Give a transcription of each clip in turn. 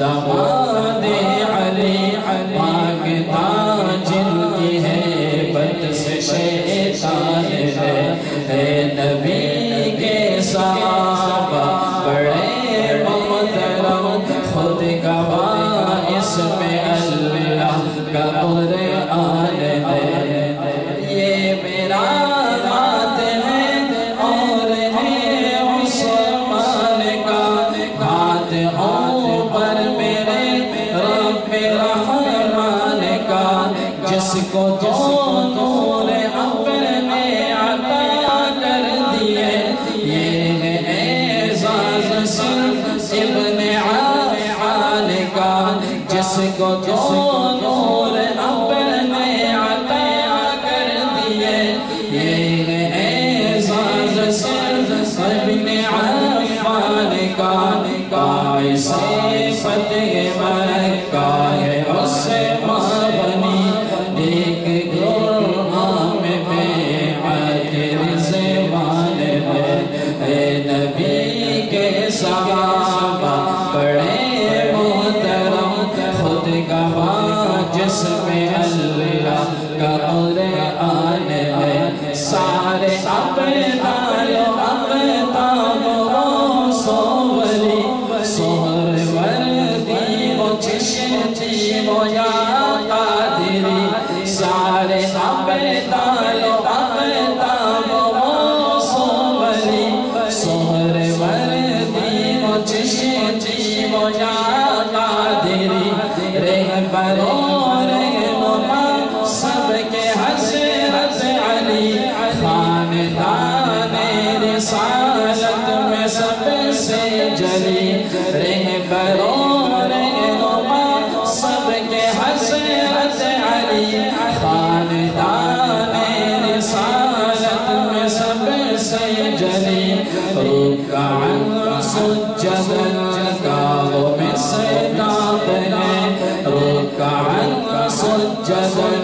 داماد علی پاک تاج کی ہے بت سے شیطان ہے نبی کے صحابہ بڑے محترم خود گواہ اس میں اللہ کا قرآن ہے یہ میرا ذات ہے اور ہے عثمان کا ہاتھ اوپر میرے رب رحمان کا جس کو دو نور اپنے عطا کر دیے یہ ہے اعزاز صرف ابن عفان کا جس کو دو نور اپنے عطا کر دیے یہ ہے اعزاز صرف ابن عفان کا باعث فتح مکہ ہے اس سے مبنی ایک قرآن میں بیعت رضوان ہے نبی کے صحابہ بڑے محترم خود گواہ جس میں اللہ کا قرآن ہے سارے ابدال و اقطاب و صوری سہر وردی و چشتی و یا قادری سارے ابدال و اقطاب و صوری سہر وردی و چشتی و یا قادری رہبر و رہنما سب کے حضرت علی خاندان رسالت میں سب سے جلی رہبر و رہنما سب کے حضرت علی خاندان رسالت میں سب سے جلی رکعاً سجداً گاہوں میں سجدات ہیں رکعاً سجداً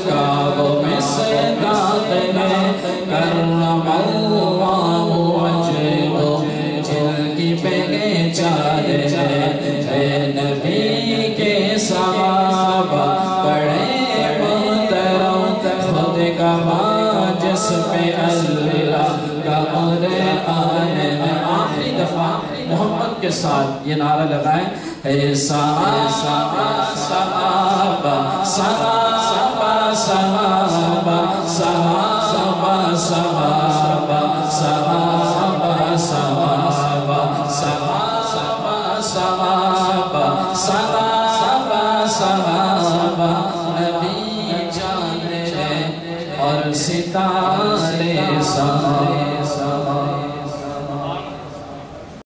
گاہوں میں سجدات ہیں کرم اللہ وجہہ جن کی پہچان ہے نبی کے صحابہ بڑے محترم خود گواہ جس پہ اللہ کا قرآن ہے آخری دفعہ محمد کے ساتھ یہ نعرہ لگائیں اے صحابہ صحابہ صحابہ صحابہ صحابہ صحابہ صحابہ صحابہ صحابہ صحابہ صحابہ صحابہ نبی جان ہے اور ستارے سارے